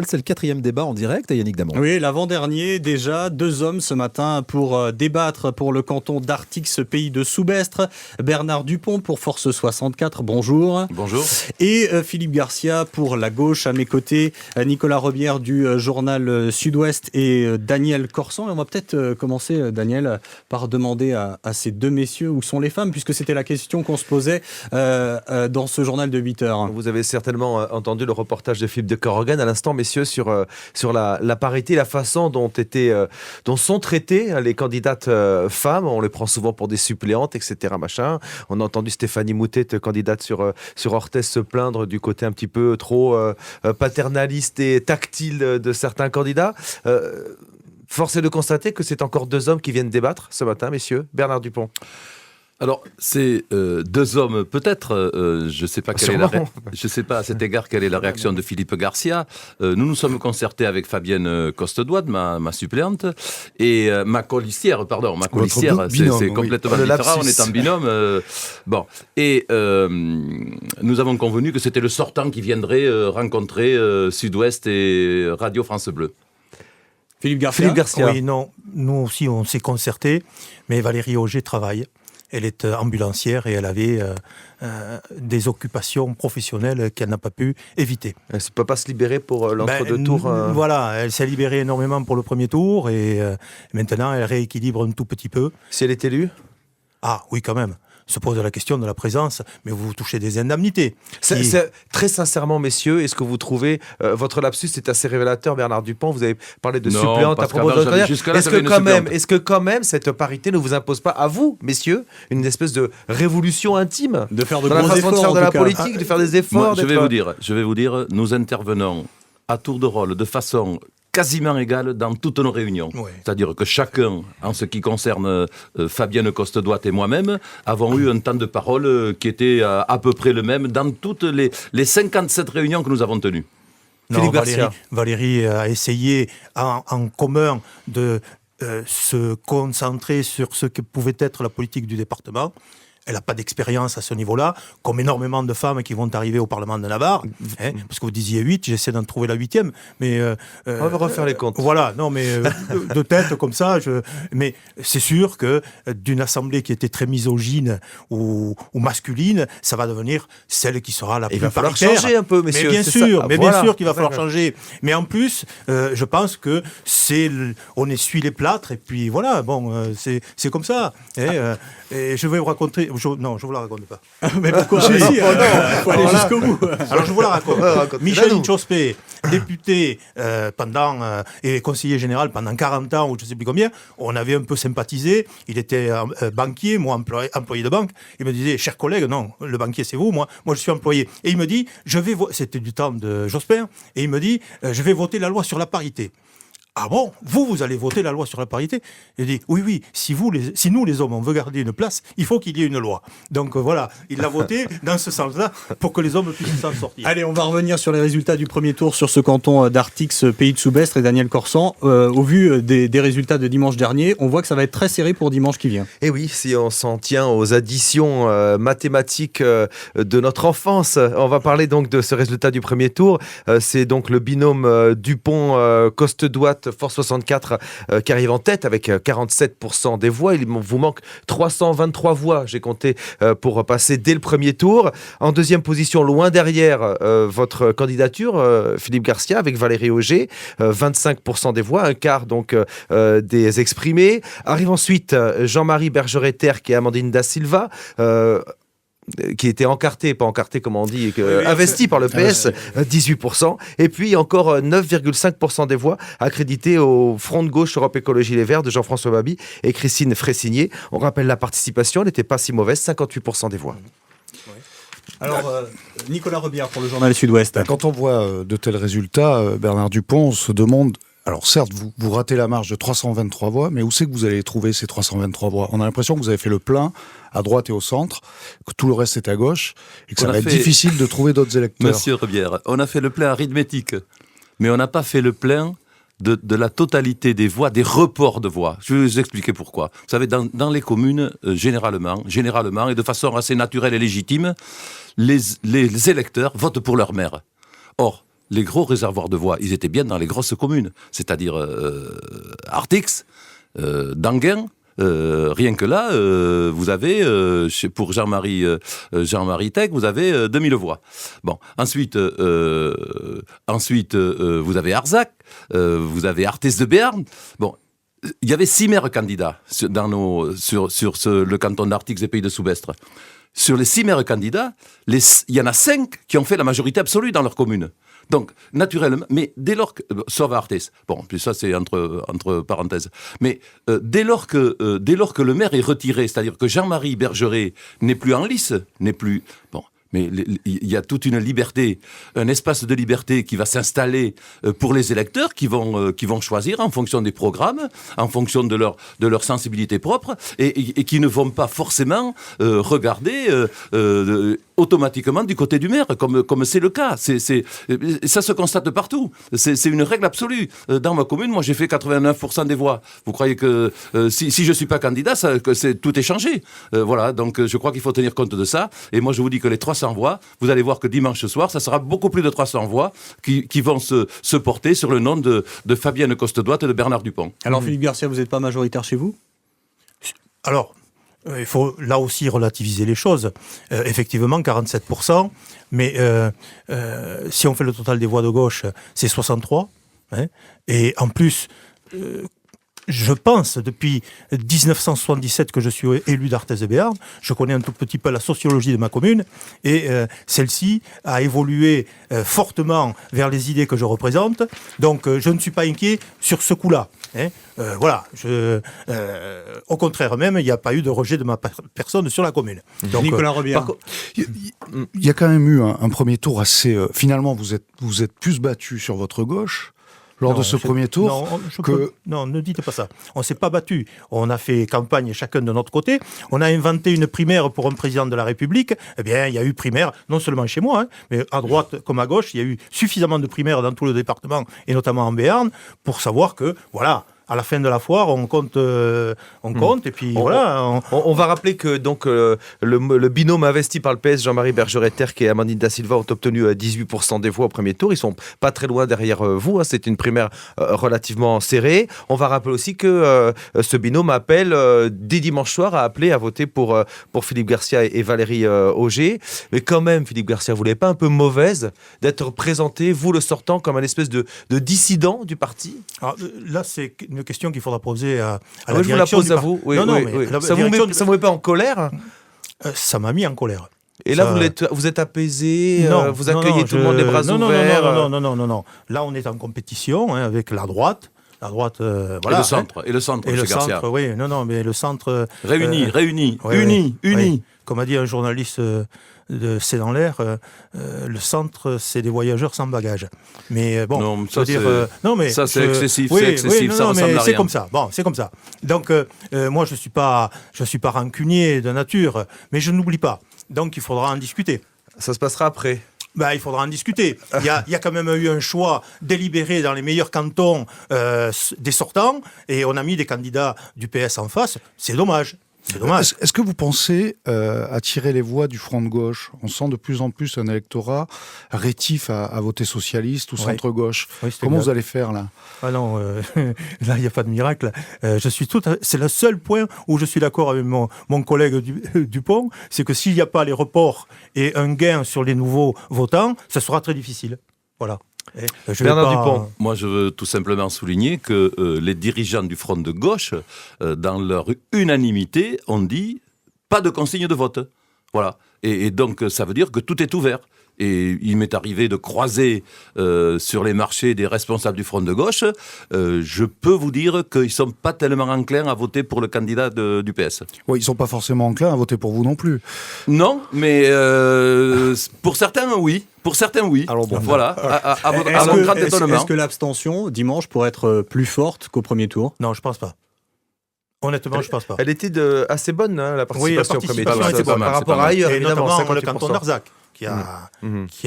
c'est le 4e débat en direct, Yannick Damon. Oui, l'avant-dernier, déjà, 2 hommes ce matin pour débattre pour le canton d'Artix, pays de Soubestre. Bernard Dupont pour Force 64, bonjour. Bonjour. Et Philippe Garcia pour la gauche, à mes côtés, Nicolas Rebière du journal Sud-Ouest et Daniel Corsan. Et on va peut-être commencer, Daniel, par demander à ces deux messieurs où sont les femmes, puisque c'était la question qu'on se posait dans ce journal de 8 heures. Vous avez certainement entendu le reportage de Philippe de Corrigan à l'instant, messieurs, sur la parité, la façon dont sont traitées les candidates femmes. On les prend souvent pour des suppléantes, etc. Machin. On a entendu Stéphanie Moutet, candidate sur Orthez, se plaindre du côté un petit peu trop paternaliste et tactile de certains candidats. Force est de constater que c'est encore 2 hommes qui viennent débattre ce matin, messieurs. Bernard Dupont. Alors, c'est 2 hommes, peut-être. Je ne sais pas je sais pas à cet égard quelle est la réaction de Philippe Garcia. Nous nous sommes concertés avec Fabienne Costedouade, ma suppléante, et ma colistière, c'est complètement différent. On est en binôme. Et nous avons convenu que c'était le sortant qui viendrait rencontrer Sud-Ouest et Radio France Bleu. Philippe Garcia. Oui, non, nous aussi on s'est concertés, mais Valérie Auger travaille. Elle est ambulancière et elle avait des occupations professionnelles qu'elle n'a pas pu éviter. Elle ne peut pas se libérer pour l'entre-deux-tours Voilà, elle s'est libérée énormément pour le premier tour et maintenant elle rééquilibre un tout petit peu. Si elle est élue ? Ah oui, quand même. Se pose la question de la présence, mais vous touchez des indemnités. Très sincèrement, messieurs, est-ce que vous trouvez, votre lapsus est assez révélateur, Bernard Dupont, vous avez parlé de suppléante à propos de votre carrière. Est-ce que quand même cette parité ne vous impose pas, à vous, messieurs, une espèce de révolution intime de faire de gros efforts, de faire de la politique, de faire des efforts? Moi, je vais vous dire, nous intervenons à tour de rôle, de façon quasiment égale dans toutes nos réunions. Oui. C'est-à-dire que chacun, en ce qui concerne Fabienne Costedouade et moi-même, avons eu un temps de parole qui était à peu près le même dans toutes les 57 réunions que nous avons tenues. Non, Valérie a essayé en commun de se concentrer sur ce que pouvait être la politique du département. Elle n'a pas d'expérience à ce niveau-là, comme énormément de femmes qui vont arriver au Parlement de Navarre. Parce que vous disiez 8, j'essaie d'en trouver la 8e. Mais, on va refaire les comptes. Voilà, non, mais de tête comme ça. Mais c'est sûr que d'une assemblée qui était très misogyne ou masculine, ça va devenir celle qui sera la plus paritaire. Il va falloir changer un peu, messieurs. Mais bien sûr qu'il va falloir changer. Mais en plus, je pense que on essuie les plâtres et puis voilà, c'est comme ça. Et je vais vous raconter... Non, je ne vous la raconte pas. Mais pourquoi? Il faut aller jusqu'au bout. Alors, je vous la raconte. Micheline Chospé, député et conseiller général pendant 40 ans, ou je ne sais plus combien, on avait un peu sympathisé. Il était banquier, moi employé de banque. Il me disait, cher collègue, non, le banquier c'est vous, moi je suis employé. Et il me dit, c'était du temps de Jospin, et il me dit, je vais voter la loi sur la parité. Ah bon, vous allez voter la loi sur la parité? Il dit, oui, si nous les hommes, on veut garder une place, il faut qu'il y ait une loi. Donc voilà, il l'a voté dans ce sens-là pour que les hommes puissent s'en sortir. Allez, on va revenir sur les résultats du premier tour sur ce canton d'Artix, pays de Soubestre et Daniel Corsan. Au vu des résultats de dimanche dernier, on voit que ça va être très serré pour dimanche qui vient. Et oui, si on s'en tient aux additions mathématiques de notre enfance, on va parler donc de ce résultat du premier tour. C'est donc le binôme Dupont-Costedouade Force 64 qui arrive en tête avec 47% des voix. Il vous manque 323 voix, j'ai compté, pour passer dès le premier tour. En deuxième position, loin derrière, votre candidature, Philippe Garcia, avec Valérie Auger, 25% des voix, un quart donc des exprimés. Arrive ensuite Jean-Marie Bergeret-Terre et Amandine Da Silva, qui était investi par le PS, 18%. Et puis encore 9,5% des voix accréditées au Front de gauche Europe Écologie Les Verts de Jean-François Baby et Christine Fressigné. On rappelle la participation, elle n'était pas si mauvaise, 58% des voix. Alors, Nicolas Rebière pour le journal Sud-Ouest. Quand on voit de tels résultats, Bernard Dupont, on se demande... Alors certes, vous ratez la marge de 323 voix, mais où c'est que vous allez trouver ces 323 voix? On a l'impression que vous avez fait le plein à droite et au centre, que tout le reste est à gauche, et que ça va être difficile de trouver d'autres électeurs. Monsieur Rebière, on a fait le plein arithmétique, mais on n'a pas fait le plein de la totalité des voix, des reports de voix. Je vais vous expliquer pourquoi. Vous savez, dans les communes, généralement, et de façon assez naturelle et légitime, les électeurs votent pour leur maire. Or, les gros réservoirs de voix, ils étaient bien dans les grosses communes, c'est-à-dire Artix, Danguin. Rien que là, vous avez, pour Jean-Marie Tech, vous avez 2000 voix. Bon, ensuite, vous avez Arzac, vous avez Arthez de Béarn. Bon, il y avait 6 maires candidats sur le canton d'Artix et Pays de Soubestre. Sur les 6 maires candidats, il y en a 5 qui ont fait la majorité absolue dans leur commune. Donc, naturellement, mais dès lors que... sauf Arthez. Bon, puis ça, c'est entre parenthèses. Mais dès lors que le maire est retiré, c'est-à-dire que Jean-Marie Bergeret n'est plus en lice, n'est plus... Bon, mais il y a toute une liberté, un espace de liberté qui va s'installer pour les électeurs qui vont choisir en fonction des programmes, en fonction de leur sensibilité propre, et qui ne vont pas forcément regarder automatiquement du côté du maire, comme c'est le cas. Ça se constate partout. C'est une règle absolue. Dans ma commune, moi, j'ai fait 89% des voix. Vous croyez que si je ne suis pas candidat, tout est changé. Voilà, donc je crois qu'il faut tenir compte de ça. Et moi, je vous dis que les 300 voix, vous allez voir que dimanche soir, ça sera beaucoup plus de 300 voix qui vont se porter sur le nom de Fabienne Costedouat et de Bernard Dupont. Alors, Philippe Garcia, vous n'êtes pas majoritaire chez vous ? Alors, il faut là aussi relativiser les choses. Effectivement, 47%, mais si on fait le total des voix de gauche, c'est 63. Hein, et en plus, je pense, depuis 1977 que je suis élu d'Arthez de Béarn, je connais un tout petit peu la sociologie de ma commune, et celle-ci a évolué fortement vers les idées que je représente, donc je ne suis pas inquiet sur ce coup-là. Hein. Voilà, au contraire même, il n'y a pas eu de rejet de ma personne sur la commune. Donc, Nicolas Robillard. Il y a quand même eu un premier tour assez... finalement, vous êtes plus battu sur votre gauche lors de ce premier tour non, ne dites pas ça. On ne s'est pas battu. On a fait campagne chacun de notre côté. On a inventé une primaire pour un président de la République. Eh bien, il y a eu primaire, non seulement chez moi, hein, mais à droite comme à gauche, il y a eu suffisamment de primaires dans tout le département, et notamment en Béarn, pour savoir que, voilà, à la fin de la foire, on compte, et puis voilà. On va rappeler que donc le binôme investi par le PS, Jean-Marie Bergeret-Terck et Amandine Da Silva, ont obtenu 18% des voix au premier tour. Ils sont pas très loin derrière vous. Hein. C'est une primaire relativement serrée. On va rappeler aussi que ce binôme appelle dès dimanche soir à appeler à voter pour Philippe Garcia et Valérie Auger. Mais quand même, Philippe Garcia, vous n'êtes pas un peu mauvaise d'être présenté, vous le sortant, comme un espèce de dissident du parti? Alors, là, c'est une question qu'il faudra poser à la direction. Je vous la pose à vous. Oui, non, oui, mais oui. La ça vous met pas en colère? Ça m'a mis en colère. Et là, vous êtes apaisé, vous accueillez tout le monde les bras ouverts. Non. Là, on est en compétition avec la droite. La droite, voilà. Et le centre, et le centre, Garcia. Oui, mais le centre... Réunis, unis. Comme a dit un journaliste C'est dans l'air, le centre, c'est des voyageurs sans bagages. Mais bon, non, ça, c'est excessif. Oui, c'est excessif, oui, ça ressemble à rien. C'est comme ça. Bon, c'est comme ça. Donc, moi, je suis pas rancunier de nature, mais je n'oublie pas. Donc, il faudra en discuter. Ça se passera après. Il faudra en discuter. Il y a quand même eu un choix délibéré dans les meilleurs cantons des sortants, et on a mis des candidats du PS en face. C'est dommage. C'est dommage. Est-ce que vous pensez attirer les voix du front de gauche? On sent de plus en plus un électorat rétif à voter socialiste ou centre-gauche. Oui, comment vous allez faire là? Ah non, là il n'y a pas de miracle. C'est le seul point où je suis d'accord avec mon collègue Dupont, c'est que s'il n'y a pas les reports et un gain sur les nouveaux votants, ça sera très difficile. Voilà. Bernard Dupont. Moi, je veux tout simplement souligner que les dirigeants du front de gauche, dans leur unanimité, ont dit pas de consigne de vote. Voilà. Et donc, ça veut dire que tout est ouvert. Et il m'est arrivé de croiser sur les marchés des responsables du front de gauche. Je peux vous dire qu'ils ne sont pas tellement enclins à voter pour le candidat du PS. Oui, ils ne sont pas forcément enclins à voter pour vous non plus. Non, mais pour certains, oui. Pour certains, oui. Alors bon, voilà, à mon grand étonnement. Est-ce que l'abstention, dimanche, pourrait être plus forte qu'au premier tour? Non, je ne pense pas. Honnêtement, je ne pense pas. Elle était assez bonne, hein, la participation, au premier tour. Par rapport à ailleurs, et évidemment. notamment le canton d'Arzac, qui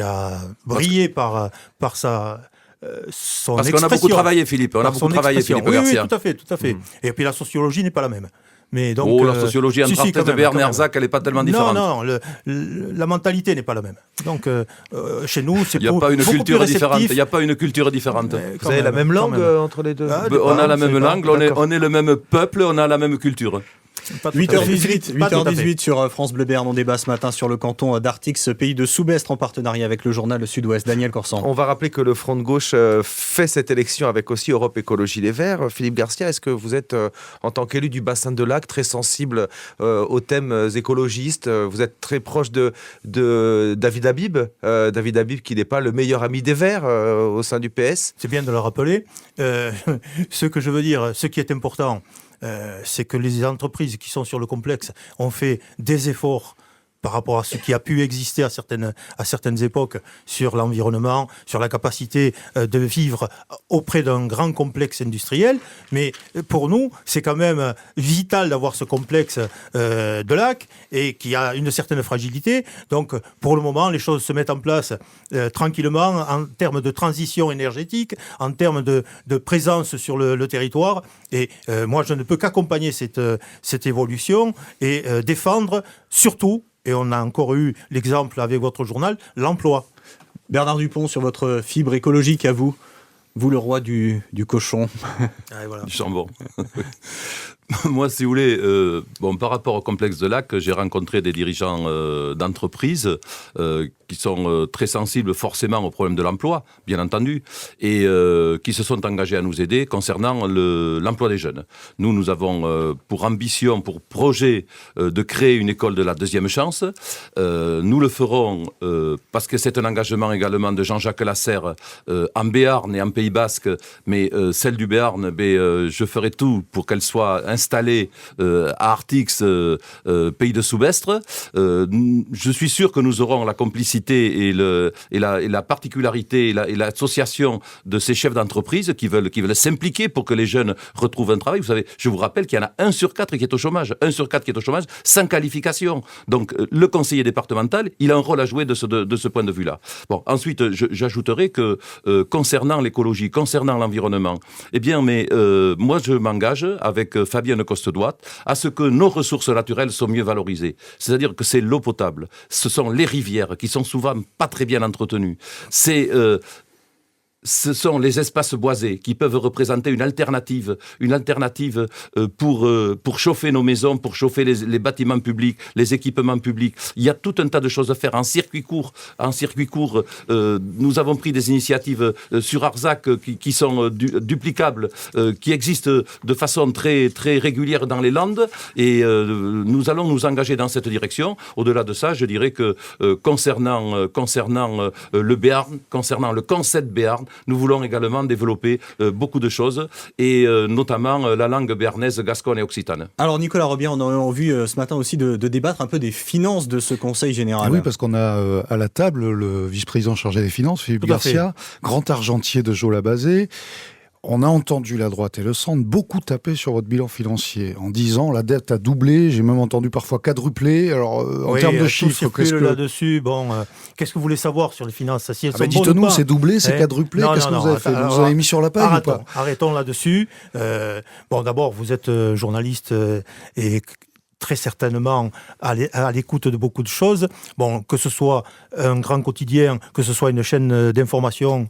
a brillé par son Parce qu'on a beaucoup travaillé, Philippe. On a beaucoup travaillé, Philippe Garcia. Oui, tout à fait. Et puis la sociologie n'est pas la même. Mais donc, la sociologie entre quand de même, Béarn quand et même. Arzac, elle n'est pas tellement différente. Non, la mentalité n'est pas la même. Donc, chez nous, c'est Il n'y a pas une beaucoup culture plus différente. réceptif. Il n'y a pas une culture différente. Vous avez la même langue entre les deux? On a la même langue, on est le même peuple, on a la même culture. 8h18 sur France Bleu Béarn. On débat ce matin sur le canton d'Artix, pays de Soubestre, en partenariat avec le journal Sud-Ouest. Daniel Corsan. On va rappeler que le Front de gauche fait cette élection avec aussi Europe Écologie Les Verts. Philippe Garcia, est-ce que vous êtes, en tant qu'élu du bassin de Lac, très sensible aux thèmes écologistes? Vous êtes très proche de David Habib. David Habib qui n'est pas le meilleur ami des Verts au sein du PS. C'est bien de le rappeler. Ce que je veux dire, ce qui est important, c'est que les entreprises qui sont sur le complexe ont fait des efforts par rapport à ce qui a pu exister à certaines époques sur l'environnement, sur la capacité de vivre auprès d'un grand complexe industriel. Mais pour nous, c'est quand même vital d'avoir ce complexe de lac et qui a une certaine fragilité. Donc, pour le moment, les choses se mettent en place tranquillement en termes de transition énergétique, en termes de présence sur le territoire. Et moi, je ne peux qu'accompagner cette évolution et défendre surtout, et on a encore eu l'exemple avec votre journal, l'emploi. Bernard Dupont, sur votre fibre écologique à vous, le roi du cochon. Voilà. Du chambon. Moi, si vous voulez, par rapport au complexe de Lac, j'ai rencontré des dirigeants d'entreprises qui sont très sensibles forcément au problème de l'emploi, bien entendu, et qui se sont engagés à nous aider concernant l'emploi des jeunes. Nous avons pour ambition, pour projet de créer une école de la deuxième chance. Nous le ferons parce que c'est un engagement également de Jean-Jacques Lasserre en Béarn et en Pays Basque, mais celle du Béarn, je ferai tout pour qu'elle soit installée à Artix, pays de Soubestre. Je suis sûr que nous aurons la complicité et la particularité et l'association de ces chefs d'entreprise qui veulent s'impliquer pour que les jeunes retrouvent un travail. Vous savez, je vous rappelle qu'il y en a 1 sur 4 qui est au chômage. 1 sur 4 qui est au chômage sans qualification. Donc, le conseiller départemental, il a un rôle à jouer de ce point de vue-là. Bon, ensuite, j'ajouterai que concernant l'écologie, concernant l'environnement, moi, je m'engage avec Fabienne Costedouat à ce que nos ressources naturelles soient mieux valorisées. C'est-à-dire que c'est l'eau potable, ce sont les rivières qui sont souvent pas très bien entretenues. Ce sont les espaces boisés qui peuvent représenter une alternative pour chauffer nos maisons, pour chauffer les bâtiments publics, les équipements publics. Il y a tout un tas de choses à faire en circuit court. Nous avons pris des initiatives sur Arzac qui sont duplicables, qui existent de façon très, très régulière dans les Landes, et nous allons nous engager dans cette direction. Au-delà de ça, je dirais que concernant le Béarn, concernant le concept Béarn, nous voulons également développer beaucoup de choses, et notamment la langue béarnaise, gasconne et occitane. Alors Nicolas Robien, on a envie ce matin aussi de débattre un peu des finances de ce Conseil général. Oui, parce qu'on a à la table le vice-président chargé des Finances, Philippe Garcia, grand argentier de Jola-Bazé. On a entendu la droite et le centre beaucoup taper sur votre bilan financier en disant la dette a doublé, j'ai même entendu parfois quadruplé. Alors en termes de chiffres, là-dessus, qu'est-ce que vous voulez savoir sur les finances? Si dites-nous, c'est doublé, c'est quadruplé, qu'est-ce que vous avez fait? Vous avez mis sur la paille ou pas? Arrêtons là-dessus. D'abord, vous êtes journaliste et très certainement à l'écoute de beaucoup de choses. Que ce soit un grand quotidien, que ce soit une chaîne d'information,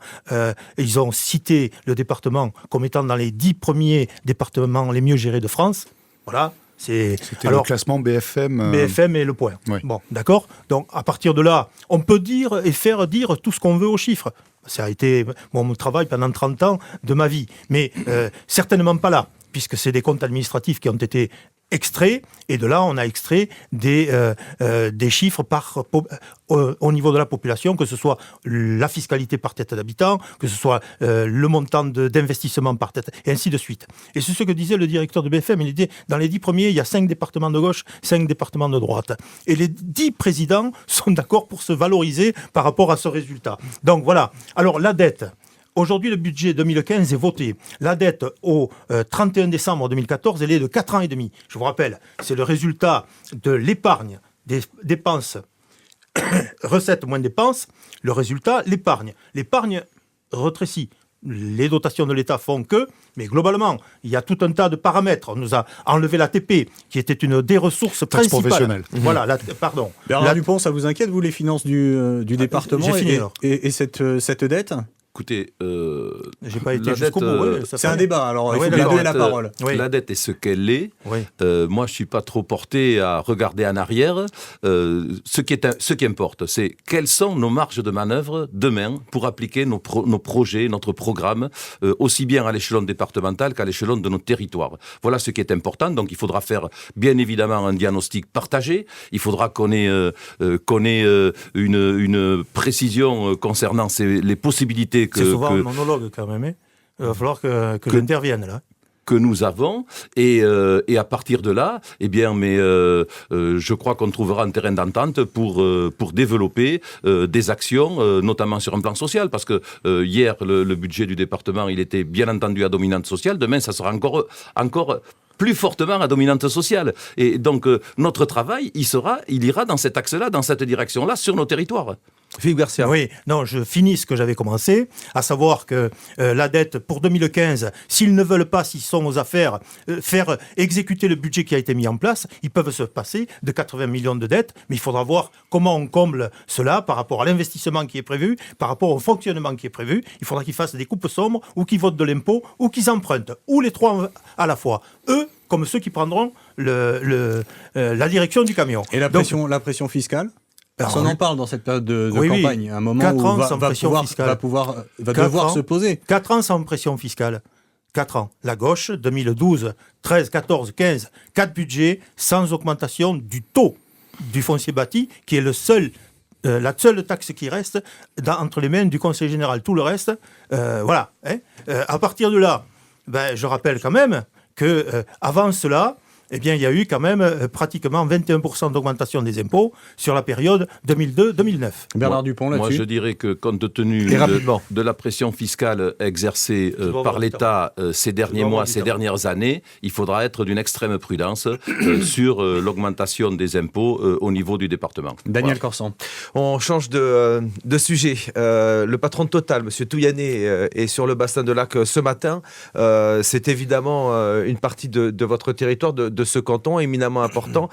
ils ont cité le département comme étant dans les 10 premiers départements les mieux gérés de France. Voilà. C'était le classement BFM. BFM et Le Point. Oui. Bon, d'accord. Donc, à partir de là, on peut dire et faire dire tout ce qu'on veut aux chiffres. Ça a été mon travail pendant 30 ans de ma vie. Mais certainement pas là, puisque c'est des comptes administratifs qui ont été extraits, et de là on a extrait des chiffres au niveau de la population, que ce soit la fiscalité par tête d'habitant, que ce soit le montant d'investissement par tête, et ainsi de suite. Et c'est ce que disait le directeur de BFM, il dit dans les 10 premiers, il y a 5 départements de gauche, 5 départements de droite. Et les 10 présidents sont d'accord pour se valoriser par rapport à ce résultat. Donc voilà. Alors la dette. Aujourd'hui, le budget 2015 est voté. La dette au 31 décembre 2014, elle est de 4 ans et demi. Je vous rappelle, c'est le résultat de l'épargne, des dépenses, recettes moins dépenses. Le résultat, l'épargne. L'épargne rétrécit. les dotations de l'État font que, mais globalement, il y a tout un tas de paramètres. On nous a enlevé l'ATP, qui était une des ressources Taxe principales. professionnelle. Voilà, pardon. Bernard Dupont, ça vous inquiète, vous, les finances du département j'ai fini, alors. et cette dette? Écoutez, J'ai pas été la jusqu'au dette, bout. C'est un débat, alors il faut oui, lui d'accord. donner la parole. Oui. la dette est ce qu'elle est. Oui. Moi, je suis pas trop porté à regarder en arrière. Ce qui importe, c'est quelles sont nos marges de manœuvre demain pour appliquer nos projets, notre programme, aussi bien à l'échelon départemental qu'à l'échelon de nos territoires. Voilà ce qui est important. Donc, il faudra faire bien évidemment un diagnostic partagé. Il faudra qu'on ait une précision concernant les possibilités C'est souvent un monologue quand même. Il va falloir que j'intervienne là. que nous avons et à partir de là, je crois qu'on trouvera un terrain d'entente pour développer des actions, notamment sur un plan social, parce que hier le budget du département il était bien entendu à dominante sociale, demain ça sera encore plus fortement à dominante sociale. Et donc notre travail, il ira dans cet axe-là, dans cette direction-là, sur nos territoires. Philippe Garcia. Oui, non, je finis ce que j'avais commencé, à savoir que la dette pour 2015, s'ils ne veulent pas, s'ils sont aux affaires, faire exécuter le budget qui a été mis en place, ils peuvent se passer de 80 millions de dettes, mais il faudra voir comment on comble cela par rapport à l'investissement qui est prévu, par rapport au fonctionnement qui est prévu. Il faudra qu'ils fassent des coupes sombres, ou qu'ils votent de l'impôt, ou qu'ils empruntent, ou les trois à la fois. Eux, comme ceux qui prendront la direction du camion. Et la pression fiscale? Personne n'en parle dans cette période de campagne, un moment 4 où ans sans pression fiscale. va devoir se poser. 4 ans sans pression fiscale. 4 ans. La gauche, 2012, 13, 14, 15, 4 budgets sans augmentation du taux du foncier bâti, qui est la seule taxe qui reste entre les mains du Conseil général. Tout le reste, voilà. À partir de là, je rappelle quand même qu'avant cela, il y a eu quand même pratiquement 21% d'augmentation des impôts sur la période 2002-2009. Bernard Dupont, là-dessus. Moi, je dirais que compte tenu de la pression fiscale exercée par l'État ces derniers mois, ces dernières années, il faudra être d'une extrême prudence sur l'augmentation des impôts au niveau du département. Daniel Corson. On change de sujet. Le patron de Total, M. Touyané, est sur le bassin de Lac ce matin. C'est évidemment une partie de votre territoire, de ce canton éminemment important.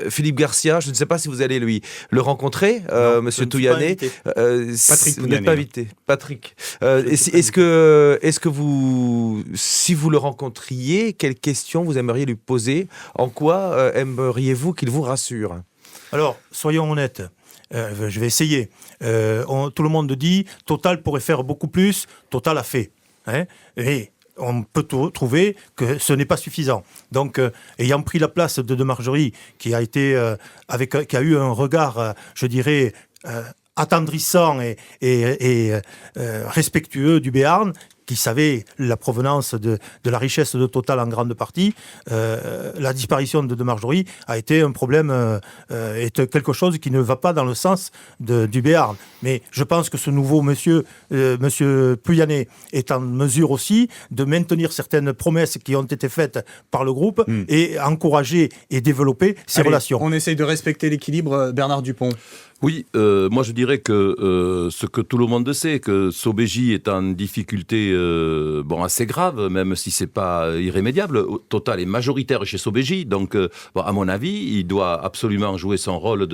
Philippe Garcia, je ne sais pas si vous allez le rencontrer, M. Touyané. Patrick vous n'êtes pas invité. Patrick. Est-ce que vous, si vous le rencontriez, quelles questions vous aimeriez lui poser? En quoi aimeriez-vous qu'il vous rassure? Alors, soyons honnêtes. Je vais essayer. Tout le monde dit Total pourrait faire beaucoup plus. Total a fait. Et on peut trouver que ce n'est pas suffisant. Donc, ayant pris la place de Marjorie, qui a eu un regard, je dirais, attendrissant et respectueux du Béarn, qui savait la provenance de la richesse de Total en grande partie, la disparition de Marjorie a été un problème, est quelque chose qui ne va pas dans le sens du Béarn. Mais je pense que ce nouveau monsieur Touyané est en mesure aussi de maintenir certaines promesses qui ont été faites par le groupe et encourager et développer ces relations. On essaye de respecter l'équilibre, Bernard Dupont. Oui, moi je dirais que ce que tout le monde sait, que Sobeji est en difficulté assez grave, même si c'est pas irrémédiable. Total est majoritaire chez Sobeji, donc à mon avis, il doit absolument jouer son rôle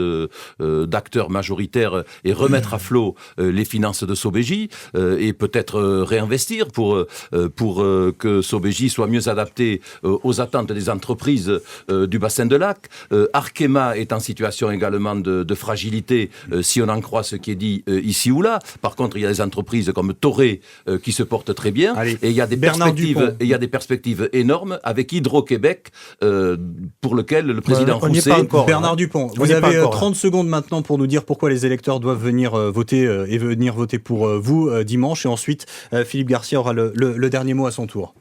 d'acteur majoritaire et remettre à flot les finances de Sobeji et peut-être réinvestir pour que Sobeji soit mieux adapté aux attentes des entreprises du bassin de Lac. Arkema est en situation également de fragilité. Si on en croit ce qui est dit ici ou là. Par contre, il y a des entreprises comme Toré qui se portent très bien. Allez, et il y a des perspectives énormes avec Hydro-Québec pour lequel le président Rousset... Bernard Dupont, vous avez 30 secondes maintenant pour nous dire pourquoi les électeurs doivent venir voter pour vous dimanche. Et ensuite, Philippe Garcia aura le dernier mot à son tour.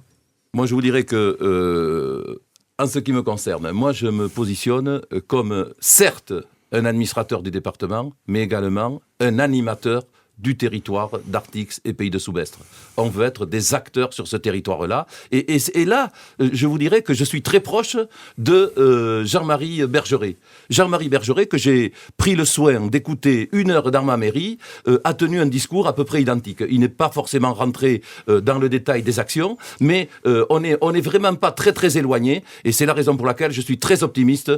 Moi, je vous dirais que, en ce qui me concerne, moi, je me positionne comme, certes, un administrateur du département, mais également un animateur du territoire d'Artix et Pays de Soubestre. On veut être des acteurs sur ce territoire-là. Et là, je vous dirais que je suis très proche de Jean-Marie Bergeret. Jean-Marie Bergeret, que j'ai pris le soin d'écouter 1 heure dans ma mairie, a tenu un discours à peu près identique. Il n'est pas forcément rentré dans le détail des actions, mais on est vraiment pas très très éloigné. Et c'est la raison pour laquelle je suis très optimiste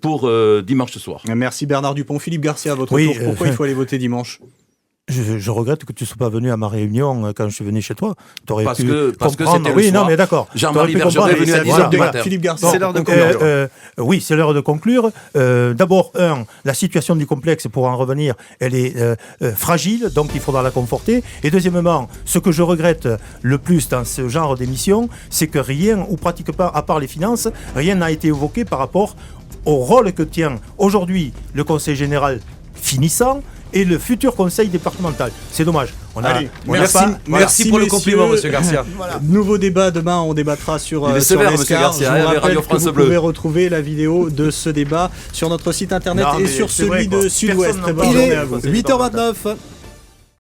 pour dimanche soir. Merci Bernard Dupont. Philippe Garcia, à votre tour. Pourquoi il faut aller voter dimanche ? Je regrette que tu ne sois pas venu à ma réunion quand je suis venu chez toi. Parce que c'était le oui, soir. non, mais d'accord. Jean-Marie Bergeret est venu à 10h du matin. Philippe Garcia, C'est l'heure de conclure. Oui, c'est l'heure de conclure. D'abord, la situation du complexe, pour en revenir, elle est fragile, donc il faudra la conforter. Et deuxièmement, ce que je regrette le plus dans ce genre d'émission, c'est que rien, ou pratiquement pas, à part les finances, rien n'a été évoqué par rapport au rôle que tient aujourd'hui le Conseil général finissant et le futur conseil départemental. C'est dommage. Merci pour le compliment, monsieur Garcia. Voilà. Nouveau débat demain, on débattra sur sévère, monsieur l'ESCAR. Garcia, Je vous rappelle Radio que France vous Bleu. pouvez retrouver la vidéo de ce débat sur notre site internet et sur celui de Sud-Ouest. Très bonne Il journée est à vous. 8h29.